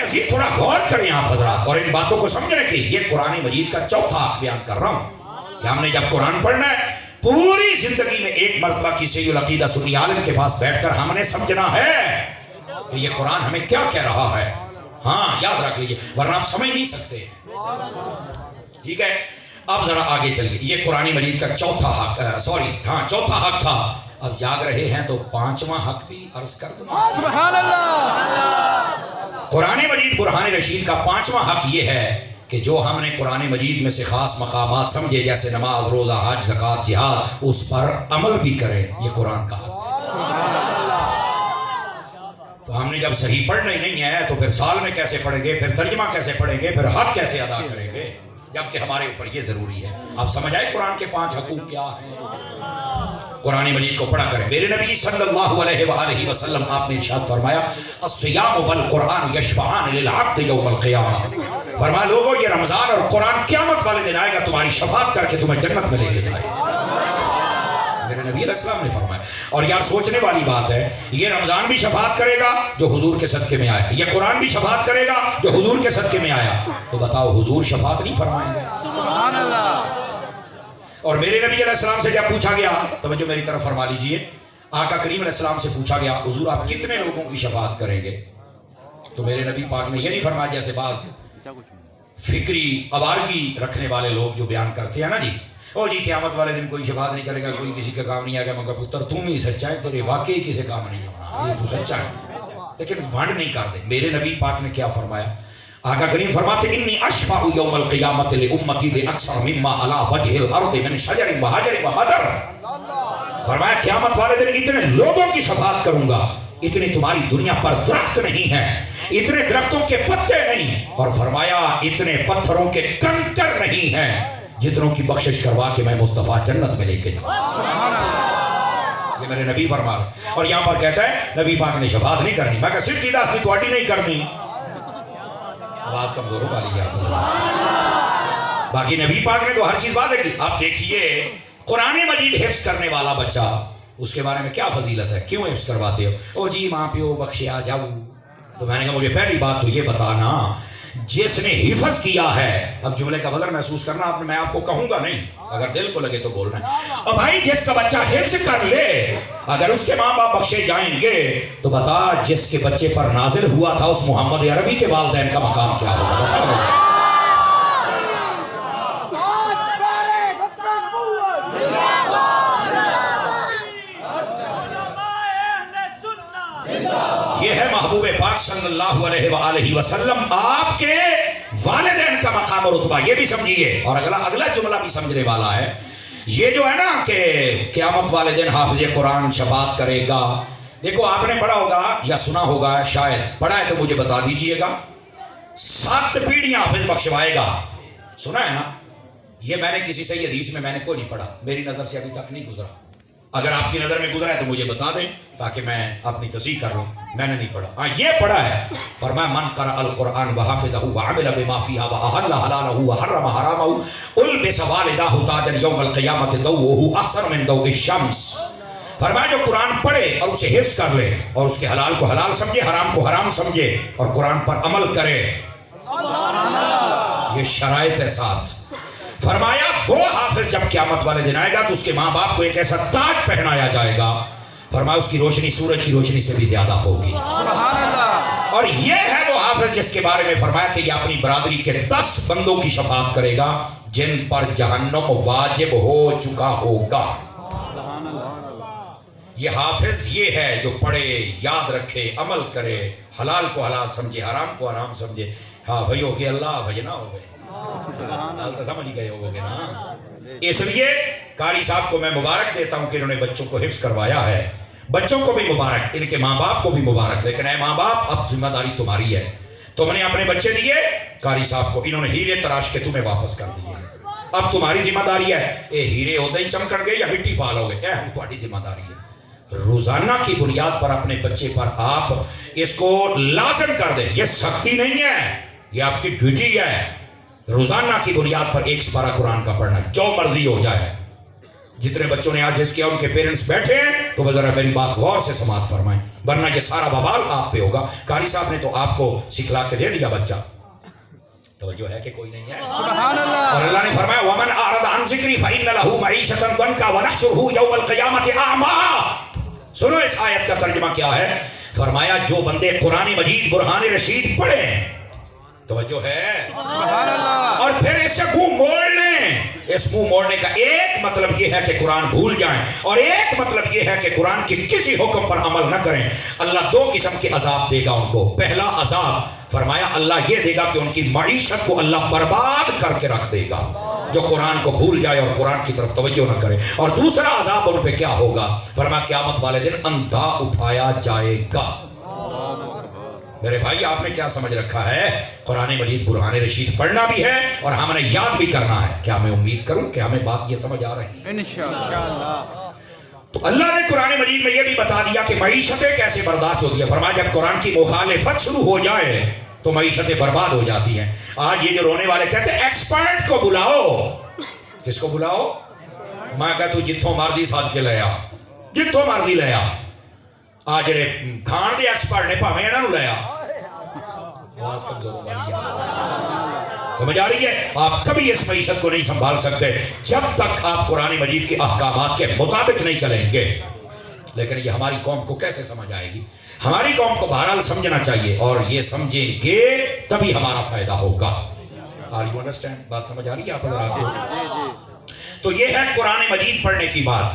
مزید تھوڑا غور کریں آپ حضرات اور ان باتوں کو سمجھنے کی یہ قرآن مجید کا چوتھا حق بیان کر رہا ہوں کہ ہم نے جب قرآن پڑھنا ہے پوری زندگی میں ایک مرتبہ کسی العقیدہ سنی عالم کے پاس بیٹھ کر ہم نے سمجھنا ہے کہ یہ قرآن ہمیں کیا کہہ رہا ہے. ہاں یاد رکھ لیجئے ورنہ آپ سمجھ نہیں سکتے. ٹھیک ہے اب ذرا آگے چلیے. یہ قرآن مجید کا چوتھا حق چوتھا حق تھا. اب جاگ رہے ہیں تو پانچواں حق بھی عرض کر دوں. سبحان اللہ. قرآن مجید برہان رشید کا پانچواں حق یہ ہے کہ جو ہم نے قرآن مجید میں سے خاص مقامات سمجھے جیسے نماز روزہ حج زکوٰۃ جہاد اس پر عمل بھی کریں. یہ قرآن کا حق. تو ہم نے جب صحیح پڑھنا ہی نہیں ہے تو پھر سال میں کیسے پڑھیں گے, پھر ترجمہ کیسے پڑھیں گے, پھر حق کیسے ادا کریں گے, جبکہ ہمارے اوپر یہ ضروری ہے. آپ سمجھ آئے قرآن کے 5 حقوق کیا ہیں. قرآن مجید کو پڑھا کریں. میرے نبی صلی اللہ علیہ وآلہ وسلم آپ نے ارشاد فرمایا الصیام والقرآن یشفعان للعبد یوم القیامہ. فرمایا لوگوں یہ رمضان اور قرآن قیامت والے دن آئے گا تمہاری شفاعت کر کے تمہیں جنت میں لے کے جائے. میرے نبی علیہ السلام نے فرمایا. اور یار سوچنے والی بات ہے یہ رمضان بھی شفاعت کرے گا جو حضور کے صدقے میں آیا, یہ قرآن بھی شفاعت کرے گا جو حضور کے صدقے میں آیا. تو بتاؤ حضور شفاعت نہیں فرمائیں گے. سبحان اللہ. اور میرے نبی علیہ السلام سے جب پوچھا گیا, توجہ میری طرف فرما لیجئے, آقا کریم علیہ السلام سے پوچھا گیا حضور آپ کتنے لوگوں کی شفاعت کریں گے, تو میرے نبی پاک نے یہ نہیں فرمایا جیسے بعض فکری آوارگی رکھنے والے لوگ جو بیان کرتے ہیں نا جی, او جی قیامت والے دن کوئی شفاعت نہیں کرے گا, کوئی کسی کا کام نہیں آئے گا, مگر پتر تم ہی سچا ہے, تیرے واقعی کسی کام نہیں ہونا, یہ تو سچا ہے, لیکن بھانڈ نہیں کرتے. میرے نبی پاک نے کیا فرمایا, آقا کریم فرماتے انی اشفع یوم القیامت لامتی باکثر مما علی وجہ الارض من شجر وحجر وحجر. فرمایا قیامت والے دن اتنے لوگوں کی شفاعت کروں گا اتنی تمہاری دنیا پر درخت نہیں ہیں, اتنے درختوں کے پتے نہیں, اور فرمایا اتنے پتھروں کے کنکر نہیں ہیں جتنوں کی بخشش کروا کے میں مصطفیٰ جنت میں لے کے جاؤں. یہ میرے نبی فرما رہے. اور یہاں پر کہتا ہے نبی پاک نے شفاعت نہیں کرنی. میں کہا سیدھی داس کی تواڈی نہیں کرنی, آواز کمزور ہو والی ہے. باقی نبی پاک نے تو ہر چیز واضح کی. آپ دیکھیے قرآن مجید حفظ کرنے والا بچہ, اس کے بارے میں کیا فضیلت ہے, کیوں حفظ کرواتے ہو, او جی ماں پیو بخشے آ جاؤ. تو میں نے کہا مجھے پہلی بات تو یہ بتانا جس نے حفظ کیا ہے, اب جملے کا وزن محسوس کرنا آپ نے, میں آپ کو کہوں گا نہیں, اگر دل کو لگے تو بولنا ہے. اور بھائی جس کا بچہ حفظ کر لے اگر اس کے ماں باپ بخشے جائیں گے تو بتا جس کے بچے پر نازل ہوا تھا اس محمد عربی کے والدین کا مقام کیا ہوگا. بتا یہ ہے محبوب پاک صلی اللہ علیہ وآلہ وسلم آپ کے والدین کا مقام اور رتبہ. یہ بھی سمجھیے. اور اگلا جملہ بھی سمجھنے والا ہے. یہ جو ہے نا کہ قیامت والے دن حافظ قرآن شفاعت کرے گا, دیکھو آپ نے پڑھا ہوگا یا سنا ہوگا, شاید پڑھا ہے تو مجھے بتا دیجئے گا, 7 پیڑھیاں حافظ بخشوائے گا. سنا ہے نا, یہ میں نے کسی سے یہ حدیث میں نے کوئی نہیں پڑھا, میری نظر سے ابھی تک نہیں گزرا. اگر آپ کی نظر میں گزرا ہے تو مجھے بتا دیں تاکہ میں اپنی تصحیح کر لوں. میں نے نہیں پڑھا. ہاں یہ پڑھا ہے, فرمایا من قرأ القرآن وحافظہ وعمل بما فیہا واحل حلالہ وحرم حرامہ البس والداہ تاجا یوم القیامت ضوءہ احسن من ضوء الشمس. فرمایا جو قرآن پڑھے اور اسے حفظ کر لے اور اس کے حلال کو حلال سمجھے, حرام کو حرام سمجھے اور قرآن پر عمل کرے, یہ شرائط ہے 7. فرمایا وہ حافظ جب قیامت والے دن آئے گا تو اس کے ماں باپ کو ایک ایسا تاج پہنایا جائے گا, فرمایا اس کی روشنی سورج کی روشنی سے بھی زیادہ ہوگی. سبحان اللہ. اور یہ ہے وہ حافظ جس کے بارے میں فرمایا کہ یہ اپنی برادری کے 10 بندوں کی شفاعت کرے گا جن پر جہنم واجب ہو چکا ہوگا. یہ حافظ یہ ہے جو پڑھے, یاد رکھے, عمل کرے, حلال کو حلال سمجھے, حرام کو حرام سمجھے. ہاں بھائی ہو گئے, اللہ بھائی نہ ہو گئے, حال تو سمجھ گئے ہو گے نا. اس لیے قاری صاحب کو میں مبارک دیتا ہوں کہ انہوں نے بچوں کو حفظ کروایا ہے. بچوں کو بھی مبارک, ان کے ماں باپ کو بھی مبارک. لیکن اے ماں باپ اب ذمہ داری تمہاری ہے. تم نے اپنے بچے دیے قاری صاحب کو, انہوں نے ہیرے تراش کے تمہیں واپس کر دیے. اب تمہاری ذمہ داری ہے, اے ہیرے ہوتے ہی چمکڑ گئے یا مٹی پالو گے, اے ہم تمہاری ذمہ داری ہے. روزانہ کی بنیاد پر اپنے بچے پر آپ اس کو لازم کر دیں. یہ سختی نہیں ہے, یہ آپ کی ڈیوٹی ہے. روزانہ کی بنیاد پر 1 سپارہ قرآن کا پڑھنا, جو مرضی ہو جائے. جتنے بچوں نے آج حفظ کیا ان کے پیرنٹس بیٹھے ہیں तो वह जरा मेरी बात गौर से समाप्त फरमाएं, वरना ये सारा बवाल आप पे होगा। कारी साहब ने तो आपको सिखला के दे दिया बच्चा, तवज्जो है कि कोई नहीं है? सुभान अल्लाह। और अल्लाह ने फरमाया वमन अरद अन ज़िक्री फइन्न लहू मईशतन दंका व नहशुरहू यौमल क़ियामति अअमा। सुनो इस आयत का तर्जुमा क्या है। फरमाया जो बंदे कुरान मजीद बुरहान रशीद पढ़े, तवज्जो है, सुभान अल्लाह, और फिर इससे मुंह मोड़ लें। इस मुंह मोड़ने का एक मतलब यह है कि कुरान भूल जाएं, और एक मतलब यह है कि कुरान के किसी हुक्म पर अमल न करें। अल्लाह दो किस्म के अजाब देगा उनको। पहला अजाब फरमाया अल्लाह ये देगा कि उनकी मईशत को अल्लाह बर्बाद करके रख देगा, जो कुरान को भूल जाए और कुरान की तरफ तवज्जो न करे। और दूसरा अजाब उन पे क्या होगा, फरमाया क़यामत वाले दिन अंधा उठाया जाएगा। मेरे भाई आपने क्या समझ रखा है, कुरान मजीद बुरहान रशीद पढ़ना भी है और हमने याद भी करना है। क्या मैं उम्मीद करूं कि हमें बात ये समझ आ रही है? इंशाअल्लाह। तो अल्लाह ने कुरान मजीद में ये भी बता दिया कि मईशतें कैसे बर्दाश्त होती है। फरमाया जब कुरान की मुखालिफत शुरू हो जाए तो मईशतें बर्बाद हो जाती हैं। आज ये जो रोने वाले कहते हैं एक्सपर्ट को बुलाओ, किसको बुलाओ? मैं कहता तू जिथों मर्जी साध के ले आ, जिथों मर्जी ले आ। आ जेड़े खान दे एक्सपर्ट ने भावें इन्हां नूं ले आ। आवाज कमजोर हो गई है, समझ आ रही है? आप कभी इस मईशत को नहीं संभाल सकते जब तक आप कुरान मजीद के अहकामात के मुताबिक नहीं चलेंगे। लेकिन ये हमारी कौम को कैसे समझ आएगी? हमारी कौम को बहरहाल समझना चाहिए, और ये समझेंगे तभी हमारा फायदा होगा। Are you understand? बात समझ आ रही है आप? तो ये है कुरान मजीद पढ़ने की बात।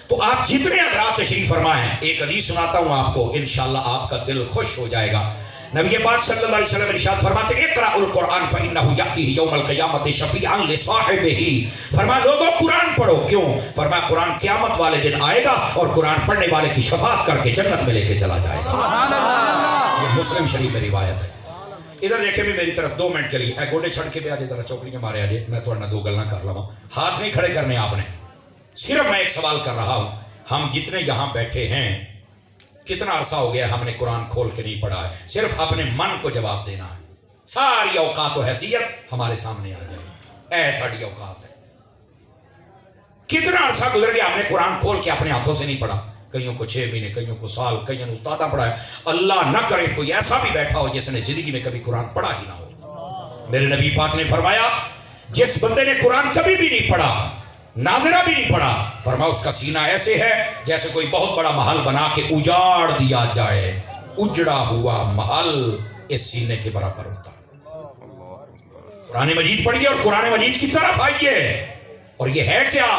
तो आप जितने हज़रात तशरीफ फरमाएं, एक हदीस सुनाता हूं आपको, इंशाअल्लाह आपका दिल खुश हो जाएगा। नबी पाक सल्लल्लाहु अलैहि वसल्लम इरशाद फरमाते हैं इक़राउल कुरान फइन्नहु यातीहि यौमल क़ियामति शफ़ीअन लिसाहिबिही। फरमाया लोगों कुरान पढ़ो। क्यों? फरमाया कुरान क़यामत वाले दिन आएगा और कुरान पढ़ने वाले की शफाअत करके जन्नत में लेके चला जाएगा। सुभान अल्लाह। ये मुस्लिम शरीफ में रिवायत है। इधर देखे भी मेरी तरफ 2 मिनट के लिए ए गोडे छड़ के पे आजे, जरा चौकड़ियां मारे आजे, मैं थोड़ा ना 2 गल्लां कर लवां। हाथ नहीं खड़े करने आपने, सिर्फ मैं एक सवाल कर रहा हूं। हम जितने यहां बैठे हैं, कितना अरसा हो गया हमने कुरान खोल के नहीं पढ़ा है? सिर्फ अपने मन को जवाब देना है। सारी औकात और हैसियत हमारे सामने आ जाए, ऐसा सारी औकात है। कितना अरसा गुजर गया हमने कुरान खोल के अपने हाथों से नहीं पढ़ा। कईयों को 6 महीने, कईयों को साल, कईयों ने उस्तादा पढ़ाया। अल्लाह न करे कोई ऐसा भी बैठा हो जिसने जिंदगी में कभी कुरान पढ़ा ही ना हो। मेरे नबी पाक ने फरमाया जिस बंदे ने कुरान कभी भी नहीं पढ़ा, नाज़िरा भी नहीं पढ़ा, फरमाया उसका सीना ऐसे है जैसे कोई बहुत बड़ा महल बना के उजाड़ दिया जाए। उजड़ा हुआ महल इस सीने के बराबर होता है। कुरान मजीद पढ़िए और कुरान मजीद की तरफ आइए। और ये है क्या?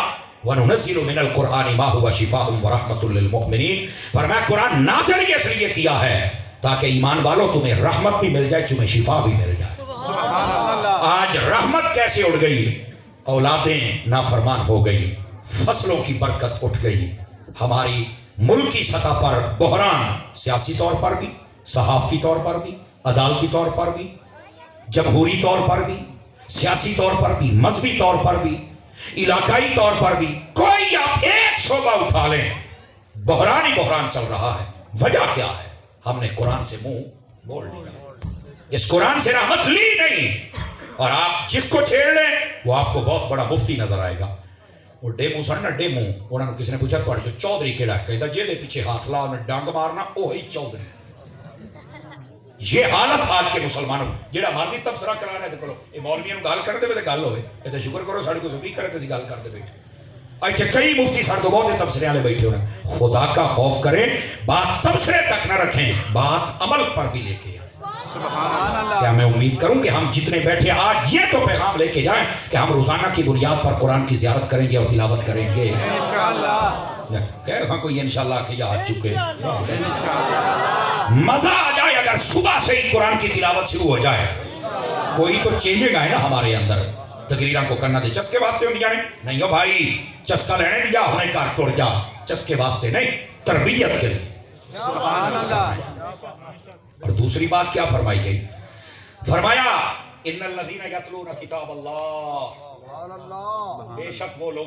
वनुनज़्ज़िलु मिनल कुरानि मा हुवा शिफ़ाउन व रहमतुल लिल मुमिनीन। फरमाया कुरान नाज़िल इसलिए किया है ताकि ईमान वालों तुम्हें रहमत भी मिल जाए, तुम्हें शिफा भी मिल जाए। सुभान अल्लाह। आज रहमत कैसे उड़ गई? औलादें नाफरमान हो गई, फसलों की बरकत उठ गई। हमारी मुल्की सतह पर बहरान, सियासी तौर पर भी, सहाफती तौर पर भी, अदालती तौर पर भी, जमहूरी तौर पर भी, सियासी तौर पर भी, मजहबी तौर पर भी, इलाकाई तौर पर भी, कोई आप एक शोबा उठा लें, बहरान ही बहरान चल रहा है। वजह क्या है? हमने कुरान से मुंह मोड़ लिया, इस कुरान से रहमत ली नहीं। और आप जिसको छेड़ लें वो आपको बहुत बड़ा मुफ्ती नजर आएगा। वो डेमू सन ना डेमू, उन्होंने किसी ने पूछा तुहाडे जो चौधरी केड़ा है, कहता जे दे पीछे हाथ ला उन्हें डंग मारना वही चौधरी। ये हालत आज के मुसलमानों, जेड़ा मर्जी तबसरा करा रहे देखो ये मौलवियों गाल कर दे गल होवे, ये तो शुक्र करो साडे को स्पीकर ते गल करते बैठे। अच्छा कई मुफ्ती साडे तो बहुत तबसरे वाले बैठे होने। खुदा का खौफ करें, बात तबसरे तक ना रखें, बात अमल पर भी लेके आए। क्या मैं उम्मीद करूं कि हम जितने बैठे आज ये तो पैगाम लेके जाएं कि हम रोजाना की बुनियाद पर कुरान की ज़ियारत करेंगे और तिलावत करेंगे इंशाअल्लाह। कैसा कोई इंशाअल्लाह के आ चुके, मजा आ जाए अगर सुबह से ही कुरान की तिलावत शुरू हो जाए। कोई तो चेंजेज आए ना हमारे अंदर। तकरीरां को करना दे चस्के वास्ते होनी जाने नहीं हो भाई, चस्का लेने भी जा हुने कार तोड़ जा, चस्के वास्ते नहीं, तरबियत के लिए। सुभान अल्लाह। और दूसरी बात क्या फरमाई गई? फरमाया इन्नल लज़ीना यतलूना किताब अल्लाह, बेशक वो लोग